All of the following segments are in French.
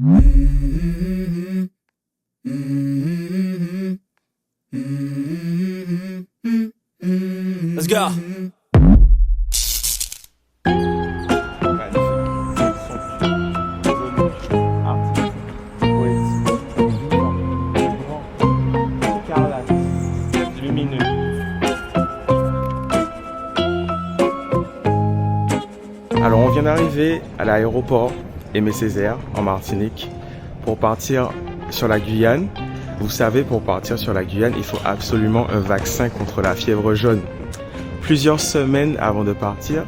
Let's go. Alors on vient d'arriver à l'aéroport Aimé Césaire en Martinique pour partir sur la Guyane. Vous savez, pour partir sur la Guyane, il faut absolument un vaccin contre la fièvre jaune. Plusieurs semaines avant de partir,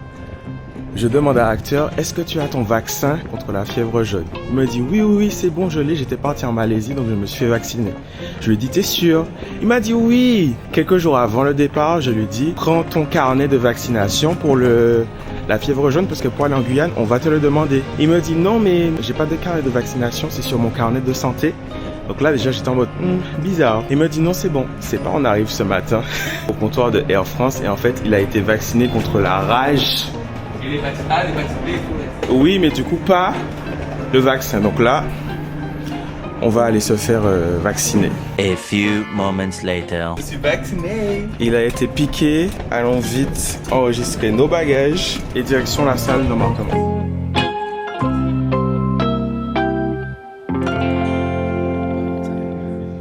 je demande à l'acteur, est-ce que tu as ton vaccin contre la fièvre jaune? Il me dit, oui, c'est bon, je l'ai, j'étais parti en Malaisie, donc je me suis fait vacciner. Je lui ai dit, t'es sûr? Il m'a dit oui. Quelques jours avant le départ, je lui ai dit, prends ton carnet de vaccination pour la fièvre jaune, parce que pour aller en Guyane, on va te le demander. Il me dit, non, mais j'ai pas de carnet de vaccination, c'est sur mon carnet de santé. Donc là, déjà, j'étais en mode, bizarre. Il me dit, non, c'est bon. C'est pas, on arrive ce matin au comptoir de Air France et en fait, il a été vacciné contre la rage. Et les vaccins, les vaccins B, il faut Oui, mais du coup, pas le vaccin. Donc là, on va aller se faire vacciner. A few moments later. Je suis vacciné. Il a été piqué. Allons vite enregistrer nos bagages et direction la salle d'embarquement.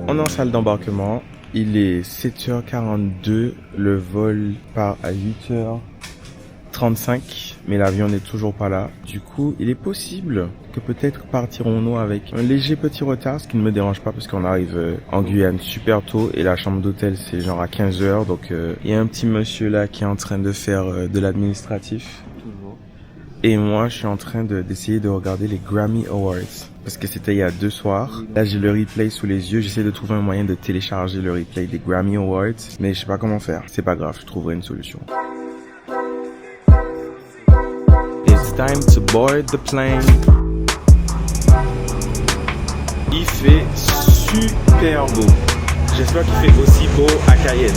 On est en salle d'embarquement. Il est 7h42. Le vol part à 8h35. Mais l'avion n'est toujours pas là. Du coup, il est possible que peut-être partirons-nous avec un léger petit retard, ce qui ne me dérange pas parce qu'on arrive en Guyane super tôt et la chambre d'hôtel c'est genre à 15h. Donc il y a un petit monsieur là qui est en train de faire de l'administratif. Et moi, je suis en train d'essayer de regarder les Grammy Awards. Parce que c'était il y a 2 soirs. Là, j'ai le replay sous les yeux. J'essaie de trouver un moyen de télécharger le replay des Grammy Awards. Mais je sais pas comment faire. C'est pas grave, je trouverai une solution. It's time to board the plane. Il fait super beau. J'espère qu'il fait aussi beau à Cayenne.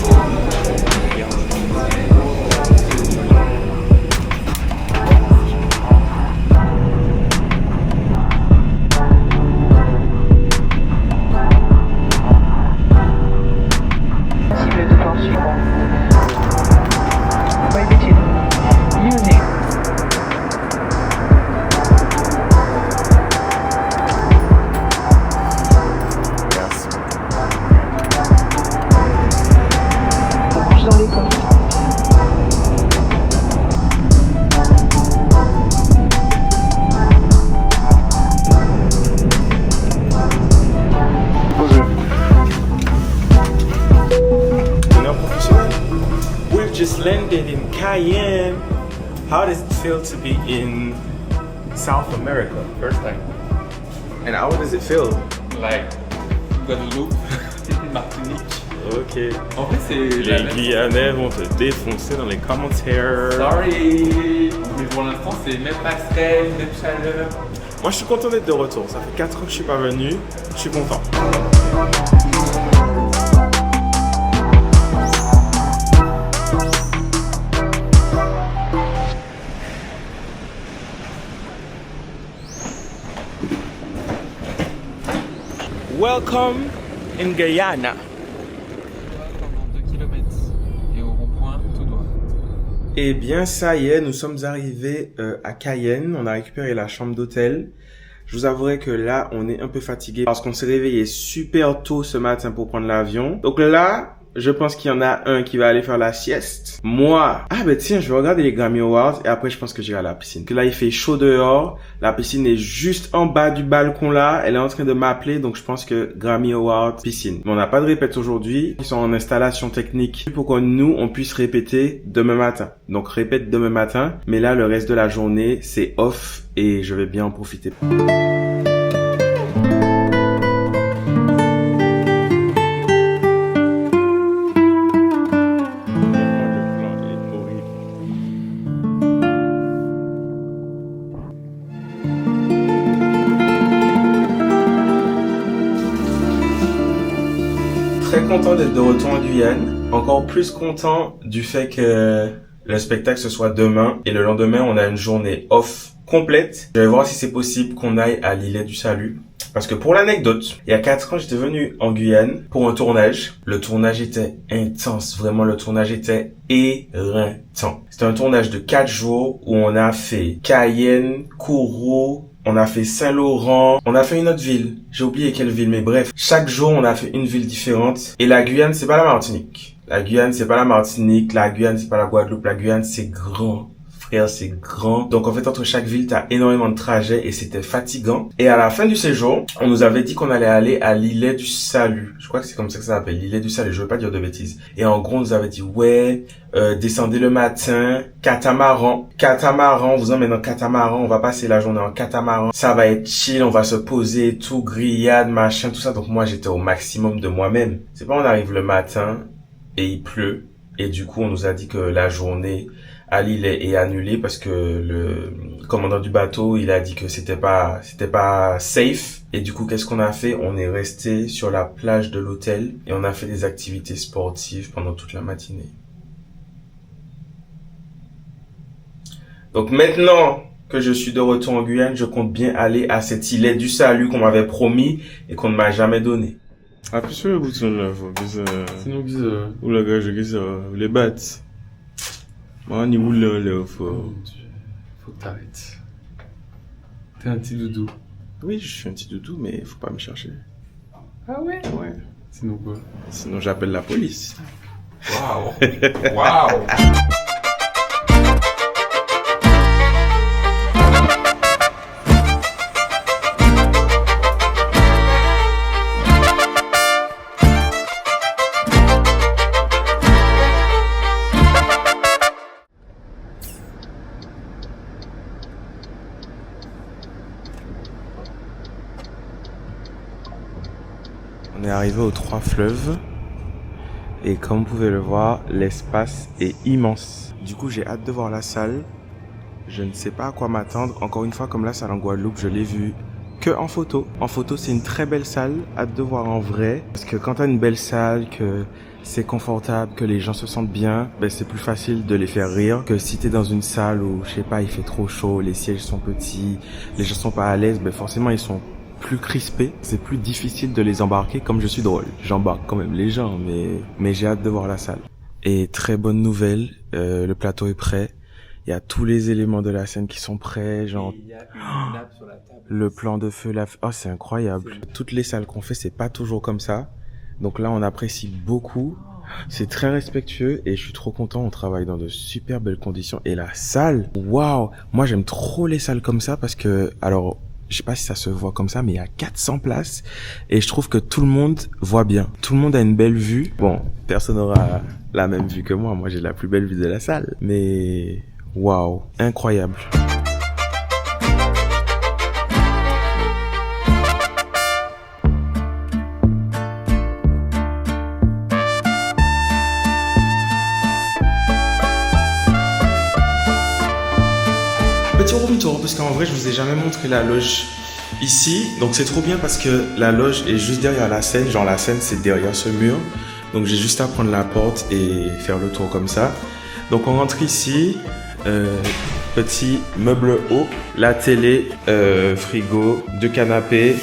Just landed in Cayenne. How does it feel to be in South America? First time. And how does it feel? Like Guadeloupe, Martinique. Ok. En vrai, c'est Les Guyanais vont te défoncer dans les commentaires. Sorry. Mais pour l'instant, c'est même pas stress, même chaleur. Moi, je suis content d'être de retour. Ça fait 4 ans que je suis pas venu. Je suis content. Welcome in Guyana. Pendant 2 km. Et au rond-point, tout droit. Eh bien, ça y est, nous sommes arrivés à Cayenne. On a récupéré la chambre d'hôtel. Je vous avouerai que là, on est un peu fatigué parce qu'on s'est réveillé super tôt ce matin pour prendre l'avion. Donc là, je pense qu'il y en a un qui va aller faire la sieste. Moi, tiens, je vais regarder les Grammy Awards et après je pense que j'irai à la piscine. Que là, il fait chaud dehors. La piscine est juste en bas du balcon là. Elle est en train de m'appeler, donc je pense que Grammy Awards, piscine. Mais on n'a pas de répète aujourd'hui. Ils sont en installation technique pour que nous, on puisse répéter demain matin. Donc répète demain matin. Mais là, le reste de la journée, c'est off et je vais bien en profiter. Très content d'être de retour en Guyane. Encore plus content du fait que le spectacle ce soit demain et le lendemain on a une journée off complète. Je vais voir si c'est possible qu'on aille à l'îlet du Salut. Parce que pour l'anecdote, il y a 4 ans, j'étais venu en Guyane pour un tournage. Le tournage était intense. Vraiment, le tournage était éreintant. C'était un tournage de 4 jours où on a fait Cayenne, Kourou, on a fait Saint-Laurent, on a fait une autre ville. J'ai oublié quelle ville, mais bref. Chaque jour, on a fait une ville différente. Et la Guyane, c'est pas la Martinique. La Guyane, c'est pas la Martinique. La Guyane, c'est pas la Guadeloupe. La Guyane, c'est grand. Frère, c'est grand. Donc, en fait, entre chaque ville, t'as énormément de trajets et c'était fatigant. Et à la fin du séjour, on nous avait dit qu'on allait aller à l'îlet du Salut. Je crois que c'est comme ça que ça s'appelle, l'îlet du Salut. Je veux pas dire de bêtises. Et en gros, on nous avait dit, ouais, descendez le matin, catamaran. Catamaran, on vous emmène en catamaran. On va passer la journée en catamaran. Ça va être chill, on va se poser et tout, grillade, machin, tout ça. Donc, moi, j'étais au maximum de moi-même. C'est pas, on arrive le matin et il pleut. Et du coup, on nous a dit que la journée à l'îlet est annulée parce que le commandant du bateau, il a dit que c'était pas safe. Et du coup, qu'est-ce qu'on a fait? On est resté sur la plage de l'hôtel et on a fait des activités sportives pendant toute la matinée. Donc maintenant que je suis de retour en Guyane, je compte bien aller à cet îlet du Salut qu'on m'avait promis et qu'on ne m'a jamais donné. Appuie sur le bouton là, faut que ça... Sinon, bizarre. Ou la gage que ça, les battes. Moi, on y roule là, faut... Oh mon Dieu. Faut que t'arrêtes. T'es un petit doudou. Oui, je suis un petit doudou, mais faut pas me chercher. Ah ouais? Ouais. Sinon quoi? Sinon, j'appelle la police. Waouh! Waouh! On est arrivé aux 3 fleuves et comme vous pouvez le voir, l'espace est immense. Du coup, j'ai hâte de voir la salle. Je ne sais pas à quoi m'attendre. Encore une fois, comme la salle en Guadeloupe, je l'ai vue que en photo. En photo, c'est une très belle salle. Hâte de voir en vrai. Parce que quand t'as une belle salle, que c'est confortable, que les gens se sentent bien, ben c'est plus facile de les faire rire que si t'es dans une salle où, je sais pas, il fait trop chaud, les sièges sont petits, les gens sont pas à l'aise, ben forcément ils sont plus crispés, c'est plus difficile de les embarquer. Comme je suis drôle, j'embarque quand même les gens, mais j'ai hâte de voir la salle. Et très bonne nouvelle, le plateau est prêt. Il y a tous les éléments de la scène qui sont prêts, genre Il y a une nappe sur la table. le plan de feu, oh c'est incroyable. Toutes les salles qu'on fait, c'est pas toujours comme ça. Donc là, on apprécie beaucoup. C'est très respectueux et je suis trop content. On travaille dans de super belles conditions. Et la salle, waouh! Moi, j'aime trop les salles comme ça parce que, alors, je sais pas si ça se voit comme ça, mais il y a 400 places et je trouve que tout le monde voit bien. Tout le monde a une belle vue. Bon, personne n'aura la même vue que moi. Moi, j'ai la plus belle vue de la salle. Mais, waouh! Incroyable. Petit room tour, parce qu'en vrai je vous ai jamais montré la loge ici, donc c'est trop bien parce que la loge est juste derrière la scène, genre la scène c'est derrière ce mur, donc j'ai juste à prendre la porte et faire le tour comme ça. Donc on rentre ici, petit meuble haut, la télé, frigo, 2 canapés,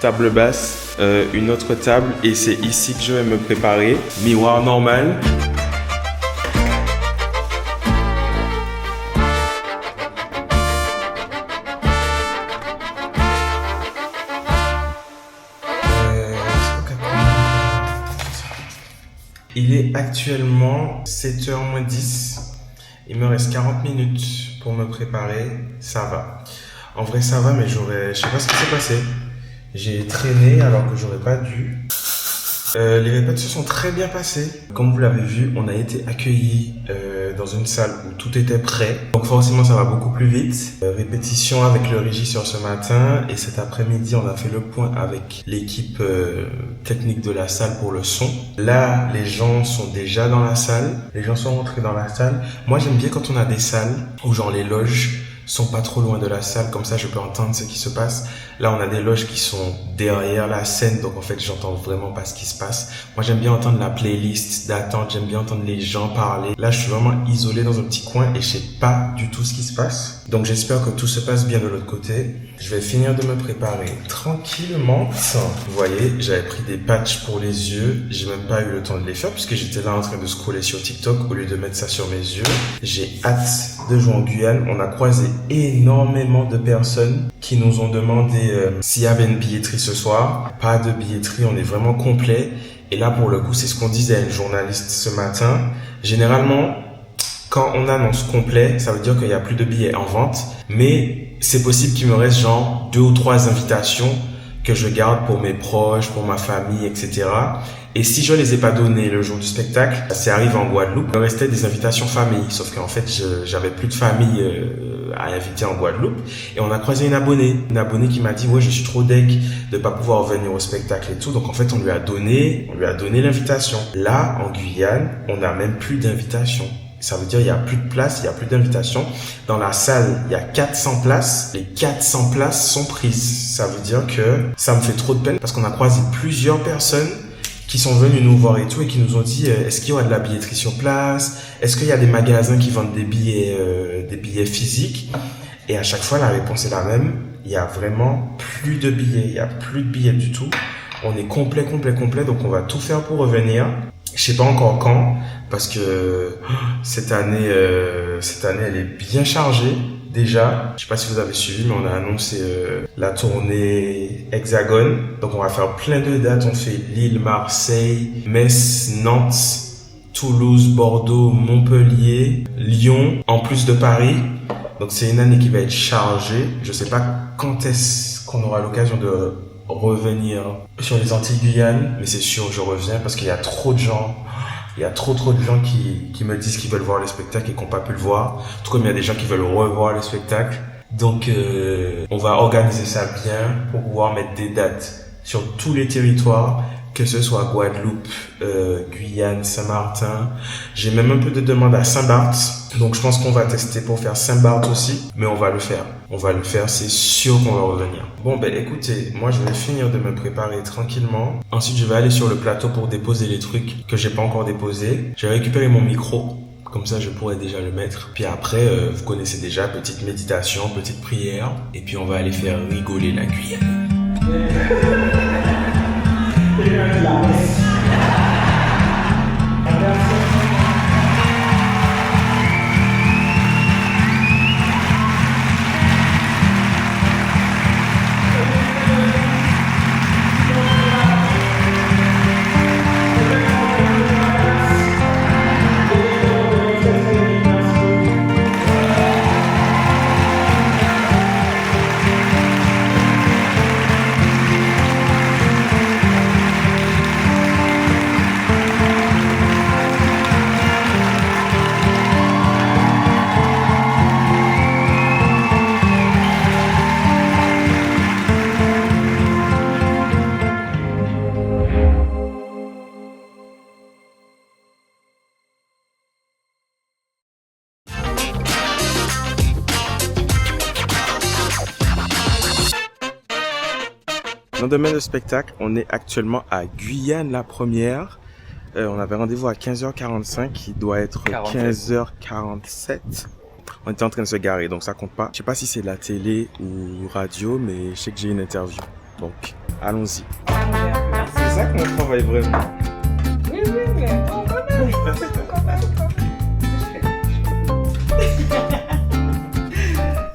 table basse, une autre table et c'est ici que je vais me préparer, miroir normal. Il est actuellement 7h-10. Il me reste 40 minutes pour me préparer. Ça va. En vrai, ça va, mais je sais pas ce qui s'est passé. J'ai traîné alors que j'aurais pas dû. Les répètes se sont très bien passées. Comme vous l'avez vu, on a été accueillis dans une salle où tout était prêt. Donc forcément, ça va beaucoup plus vite. Répétition avec le régisseur ce matin. Et cet après-midi, on a fait le point avec l'équipe technique de la salle pour le son. Là, les gens sont déjà dans la salle. Les gens sont rentrés dans la salle. Moi, j'aime bien quand on a des salles où genre les loges sont pas trop loin de la salle, comme ça je peux entendre ce qui se passe. Là, on a des loges qui sont derrière la scène, donc en fait, j'entends vraiment pas ce qui se passe. Moi, j'aime bien entendre la playlist d'attente, j'aime bien entendre les gens parler. Là, je suis vraiment isolé dans un petit coin et je sais pas du tout ce qui se passe. Donc, j'espère que tout se passe bien de l'autre côté. Je vais finir de me préparer tranquillement. Vous voyez, j'avais pris des patchs pour les yeux. J'ai même pas eu le temps de les faire puisque j'étais là en train de scroller sur TikTok au lieu de mettre ça sur mes yeux. J'ai hâte de jouer en Guyane. On a croisé énormément de personnes qui nous ont demandé s'il y avait une billetterie ce soir. Pas de billetterie, on est vraiment complet. Et là, pour le coup, c'est ce qu'on disait à une journaliste ce matin. Généralement, quand on annonce complet, ça veut dire qu'il n'y a plus de billets en vente. Mais c'est possible qu'il me reste genre 2 ou 3 invitations que je garde pour mes proches, pour ma famille, etc. Et si je les ai pas données le jour du spectacle, c'est arrivé en Guadeloupe, il me restait des invitations famille. Sauf qu'en fait, j'avais plus de famille à inviter en Guadeloupe. Et on a croisé une abonnée qui m'a dit, ouais, je suis trop deg de pas pouvoir venir au spectacle et tout. Donc en fait, on lui a donné l'invitation. Là, en Guyane, on n'a même plus d'invitation. Ça veut dire il y a plus de place, il y a plus d'invitation. Dans la salle, il y a 400 places. Les 400 places sont prises. Ça veut dire que ça me fait trop de peine parce qu'on a croisé plusieurs personnes qui sont venues nous voir et tout et qui nous ont dit est-ce qu'il y aura de la billetterie sur place? Est-ce qu'il y a des magasins qui vendent des billets physiques? Et à chaque fois, la réponse est la même. Il y a vraiment plus de billets. Il y a plus de billets du tout. On est complet. Donc, on va tout faire pour revenir. Je sais pas encore quand, parce que cette année, elle est bien chargée déjà. Je sais pas si vous avez suivi, mais on a annoncé la tournée Hexagone. Donc on va faire plein de dates. On fait Lille, Marseille, Metz, Nantes, Toulouse, Bordeaux, Montpellier, Lyon, en plus de Paris. Donc c'est une année qui va être chargée. Je sais pas quand est-ce qu'on aura l'occasion de revenir sur les Antilles Guyane, mais c'est sûr je reviens parce qu'il y a trop de gens, il y a trop de gens qui me disent qu'ils veulent voir le spectacle et qui n'ont pas pu le voir, tout comme il y a des gens qui veulent revoir le spectacle. Donc on va organiser ça bien pour pouvoir mettre des dates sur tous les territoires, que ce soit Guadeloupe, Guyane, Saint-Martin. J'ai même un peu de demandes à Saint-Barth, donc je pense qu'on va tester pour faire Saint-Barth aussi, mais on va le faire, c'est sûr qu'on va revenir. Bon ben écoutez, moi je vais finir de me préparer tranquillement, ensuite je vais aller sur le plateau pour déposer les trucs que j'ai pas encore déposés. Je vais récupérer mon micro, comme ça je pourrais déjà le mettre, puis après vous connaissez déjà, petite méditation, petite prière, et puis on va aller faire rigoler la Guyane. Lendemain de spectacle, on est actuellement à Guyane la première. On avait rendez-vous à 15h45, il doit être 15h47. On était en train de se garer, donc ça compte pas. Je sais pas si c'est la télé ou radio, mais je sais que j'ai une interview. Donc, allons-y. C'est ça qu'on travaille vraiment. Oui, mais on connaît.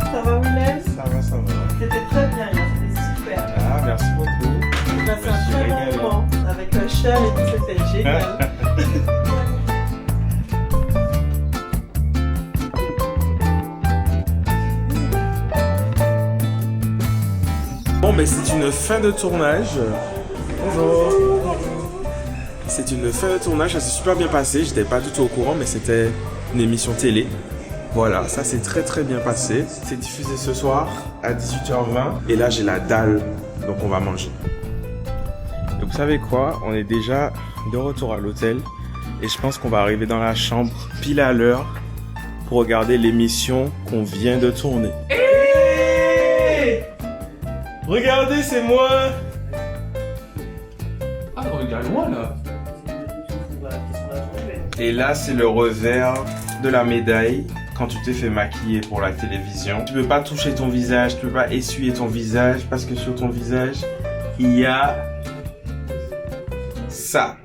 Ça va, William? Ça va. C'était très bien, c'était super. Ah, merci beaucoup. J'ai passé un très bon moment avec le chat et tout, c'était génial. Bon, mais c'est une fin de tournage. Bonjour. C'est une fin de tournage, ça s'est super bien passé. J'étais pas du tout au courant, mais c'était une émission télé. Voilà, ça s'est très bien passé. C'est diffusé ce soir à 18h20. Et là, j'ai la dalle, donc on va manger. Et vous savez quoi? On est déjà de retour à l'hôtel. Et je pense qu'on va arriver dans la chambre pile à l'heure pour regarder l'émission qu'on vient de tourner. Regardez, c'est moi! Ah, regarde loin là. Et là, c'est le revers de la médaille quand tu t'es fait maquiller pour la télévision. Tu peux pas toucher ton visage, tu peux pas essuyer ton visage parce que sur ton visage, il y a ça.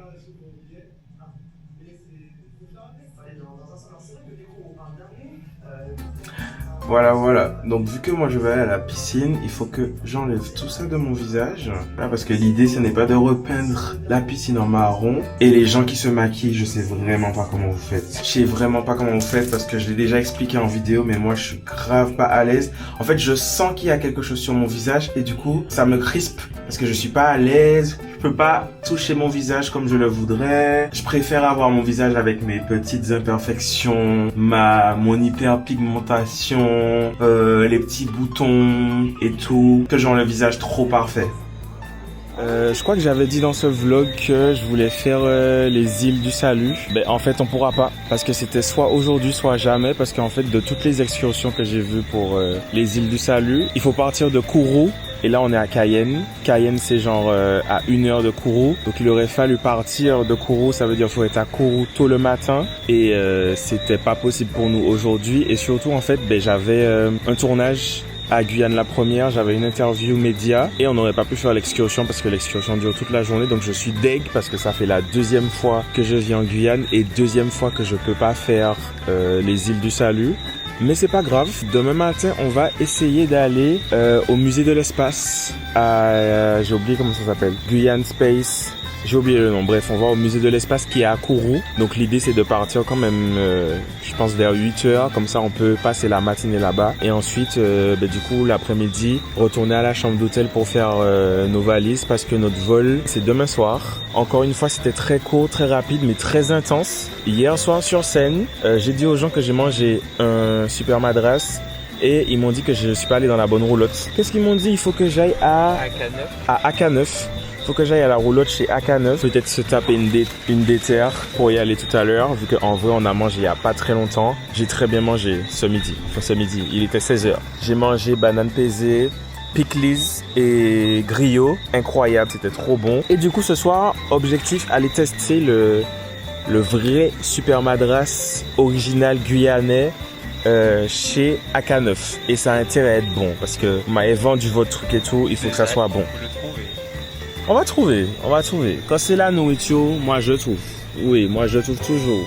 Voilà, voilà. Donc, vu que moi, je vais aller à la piscine, il faut que j'enlève tout ça de mon visage. Parce que l'idée, ce n'est pas de repeindre la piscine en marron. Et les gens qui se maquillent, je sais vraiment pas comment vous faites. Je sais vraiment pas comment vous faites parce que je l'ai déjà expliqué en vidéo, mais moi, je suis grave pas à l'aise. En fait, je sens qu'il y a quelque chose sur mon visage et du coup, ça me crispe parce que je suis pas à l'aise. Je peux pas toucher mon visage comme je le voudrais. Je préfère avoir mon visage avec mes petites imperfections, mon hyperpigmentation, les petits boutons et tout, que genre le visage trop parfait. Je crois que j'avais dit dans ce vlog que je voulais faire les îles du Salut. Ben, en fait, on pourra pas parce que c'était soit aujourd'hui, soit jamais. Parce qu'en fait, de toutes les excursions que j'ai vues pour les îles du Salut, il faut partir de Kourou. Et là, on est à Cayenne. Cayenne, c'est genre à 1 heure de Kourou. Donc, il aurait fallu partir de Kourou. Ça veut dire qu'il faut être à Kourou tôt le matin. Et c'était pas possible pour nous aujourd'hui. Et surtout, en fait, ben, j'avais un tournage à Guyane la première. J'avais une interview média. Et on n'aurait pas pu faire l'excursion parce que l'excursion dure toute la journée. Donc, je suis deg parce que ça fait la 2e fois que je viens en Guyane. Et 2e fois que je peux pas faire les îles du Salut. Mais c'est pas grave. Demain matin, on va essayer d'aller au musée de l'espace. J'ai oublié comment ça s'appelle. Guyane Space. J'ai oublié le nom. Bref, on va au musée de l'espace qui est à Kourou. Donc l'idée c'est de partir quand même, je pense vers 8 heures. Comme ça on peut passer la matinée là-bas. Et ensuite, du coup, l'après-midi, retourner à la chambre d'hôtel pour faire nos valises. Parce que notre vol, c'est demain soir. Encore une fois, c'était très court, très rapide, mais très intense. Hier soir sur scène, j'ai dit aux gens que j'ai mangé un super madras. Et ils m'ont dit que je suis pas allé dans la bonne roulotte. Qu'est-ce qu'ils m'ont dit? Il faut que j'aille à AK9. Faut que j'aille à la roulotte chez AK9. Peut-être se taper une déterre pour y aller tout à l'heure. Vu qu'en vrai, on a mangé il y a pas très longtemps. J'ai très bien mangé ce midi. Enfin, ce midi, il était 16h. J'ai mangé banane pesée, pickles et griot. Incroyable, c'était trop bon. Et du coup, ce soir, objectif, aller tester le vrai super madras original guyanais. Chez AK9 et ça a intérêt à être bon parce que vous m'avez vendu votre truc et tout, il faut que ça soit bon. On va trouver. Quand c'est la nourriture, moi je trouve. Oui, moi je trouve toujours.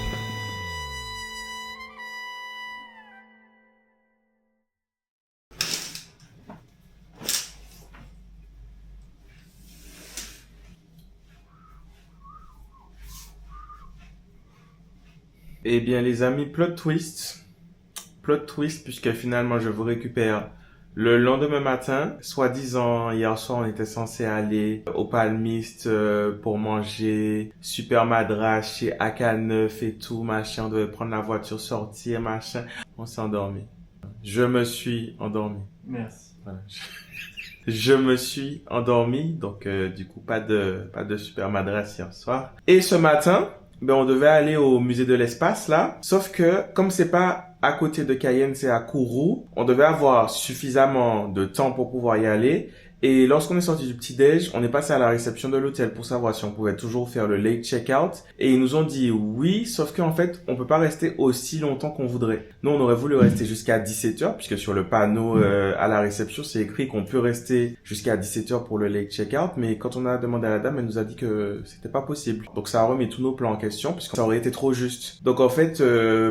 Eh bien les amis, plot twist puisque finalement je vous récupère le lendemain matin. Soi-disant hier soir on était censé aller au Palmiste pour manger super madras chez AK9 et tout machin. On devait prendre la voiture, sortir machin. On s'est endormi. Je me suis endormi. Merci. Voilà. Je me suis endormi, donc du coup pas de super madras hier soir. Et ce matin, ben on devait aller au musée de l'espace là, sauf que comme c'est pas à côté de Cayenne, c'est à Kourou, on devait avoir suffisamment de temps pour pouvoir y aller. Et lorsqu'on est sorti du petit-déj, on est passé à la réception de l'hôtel pour savoir si on pouvait toujours faire le late check-out. Et ils nous ont dit oui, sauf qu'en fait, on peut pas rester aussi longtemps qu'on voudrait. Nous, on aurait voulu rester jusqu'à 17h, puisque sur le panneau à la réception, c'est écrit qu'on peut rester jusqu'à 17h pour le late check-out. Mais quand on a demandé à la dame, elle nous a dit que c'était pas possible. Donc ça a remis tous nos plans en question, puisque ça aurait été trop juste. Donc en fait,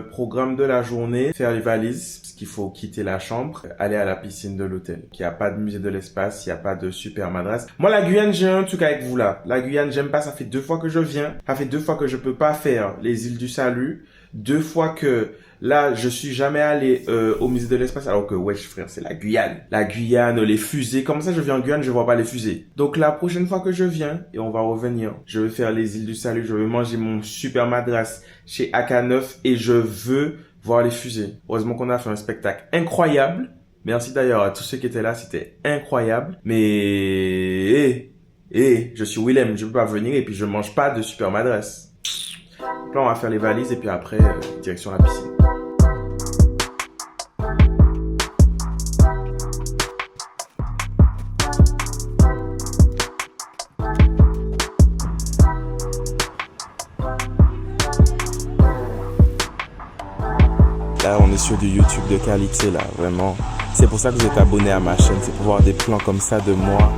programme de la journée, faire les valises, parce qu'il faut quitter la chambre, aller à la piscine de l'hôtel. Il n'y a pas de musée de l'espace, il n'y a pas de super madras. Moi, la Guyane, j'ai un truc avec vous là. La Guyane, j'aime pas. Ça fait 2 fois que je viens. Ça fait 2 fois que je peux pas faire les îles du Salut. 2 fois que là, je suis jamais allé au musée de l'espace. Alors que, wesh frère, c'est la Guyane. La Guyane, les fusées. Comment ça, je viens en Guyane, je vois pas les fusées. Donc la prochaine fois que je viens, et on va revenir, je vais faire les îles du Salut. Je vais manger mon super madras chez AK9 et je veux voir les fusées. Heureusement qu'on a fait un spectacle incroyable. Merci d'ailleurs à tous ceux qui étaient là, c'était incroyable. Mais, je suis Willem, je peux pas venir et puis je mange pas de super madras. Là, on va faire les valises et puis après, direction la piscine. sur du YouTube de qualité là, vraiment. C'est pour ça que vous êtes abonné à ma chaîne, c'est pour voir des plans comme ça de moi.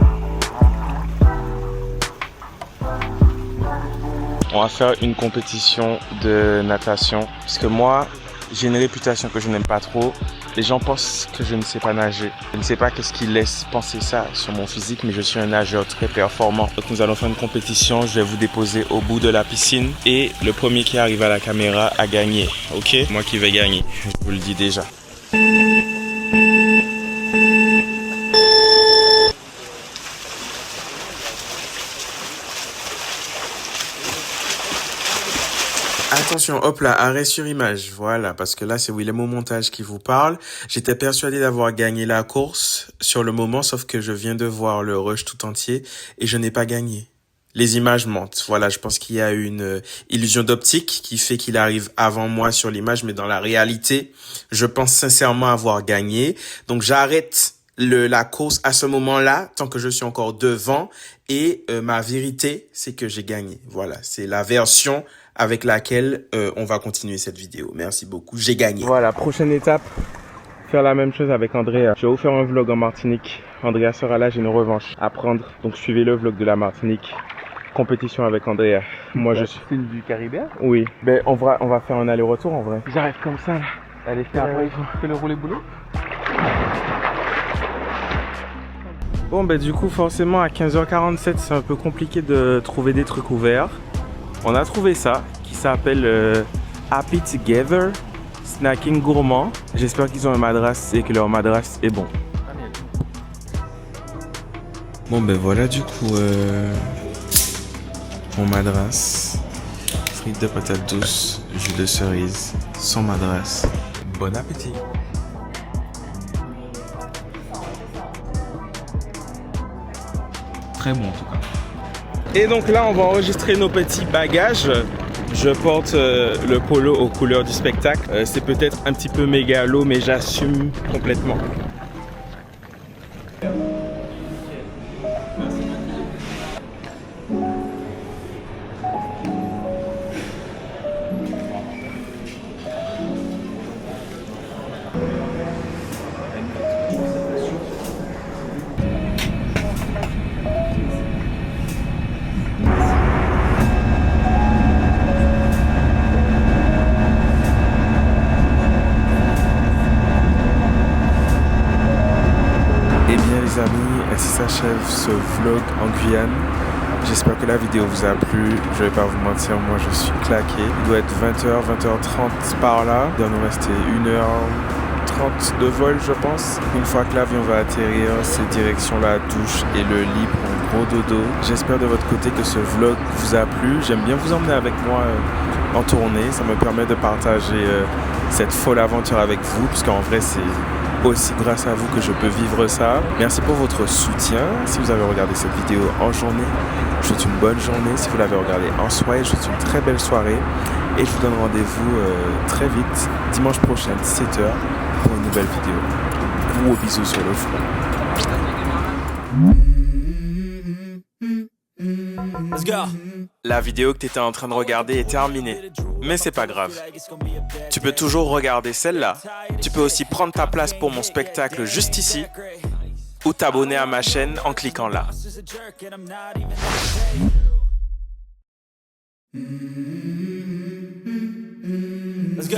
On va faire une compétition de natation, parce que moi, j'ai une réputation que je n'aime pas trop. Les gens pensent que je ne sais pas nager. Je ne sais pas qu'est-ce qui laisse penser ça sur mon physique, mais je suis un nageur très performant. Donc nous allons faire une compétition, je vais vous déposer au bout de la piscine et le premier qui arrive à la caméra a gagné, ok? Moi qui vais gagner, je vous le dis déjà. Attention, hop là, arrêt sur image, voilà, parce que là c'est Willem au montage qui vous parle. J'étais persuadé d'avoir gagné la course sur le moment, sauf que je viens de voir le rush tout entier et je n'ai pas gagné. Les images mentent, voilà, je pense qu'il y a une illusion d'optique qui fait qu'il arrive avant moi sur l'image, mais dans la réalité, je pense sincèrement avoir gagné. Donc j'arrête la course à ce moment-là, tant que je suis encore devant, et ma vérité, c'est que j'ai gagné. Voilà, c'est la version avec laquelle on va continuer cette vidéo. Merci beaucoup, j'ai gagné. Voilà, prochaine étape, faire la même chose avec Andrea. Je vais vous faire un vlog en Martinique. Andrea sera là, j'ai une revanche à prendre. Donc suivez le vlog de la Martinique. Compétition avec Andrea. Moi je suis... C'est du Caribéen? Oui, ben on va faire un aller-retour en vrai. J'arrive comme ça là. Allez, fais le rouler boulot. Bon ben du coup forcément à 15h47 c'est un peu compliqué de trouver des trucs ouverts. On a trouvé ça qui s'appelle Happy Together Snacking Gourmand. J'espère qu'ils ont un madras et que leur madras est bon. Bon ben voilà du coup mon madras. Frites de patates douces, jus de cerise, sans madras. Bon appétit. Très bon en tout cas. Et donc là, on va enregistrer nos petits bagages. Je porte le polo aux couleurs du spectacle. C'est peut-être un petit peu mégalo, mais j'assume complètement. Les amis, ainsi s'achève ce vlog en Guyane. J'espère que la vidéo vous a plu. Je vais pas vous mentir, moi je suis claqué. Il doit être 20h, 20h30 par là. Il doit nous rester 1h30 de vol je pense. Une fois que l'avion va atterrir, c'est direction la douche et le lit pour un gros dodo. J'espère de votre côté que ce vlog vous a plu. J'aime bien vous emmener avec moi en tournée. Ça me permet de partager cette folle aventure avec vous, puisqu'en vrai c'est aussi grâce à vous que je peux vivre ça. Merci pour votre soutien. Si vous avez regardé cette vidéo en journée, je vous souhaite une bonne journée. Si vous l'avez regardée en soirée, je vous souhaite une très belle soirée. Et je vous donne rendez-vous très vite, dimanche prochain, 17h, pour une nouvelle vidéo. Gros bisous sur le front. Let's go. La vidéo que tu étais en train de regarder est terminée, mais c'est pas grave. Tu peux toujours regarder celle-là. Tu peux aussi prendre ta place pour mon spectacle juste ici, ou t'abonner à ma chaîne en cliquant là. Let's go.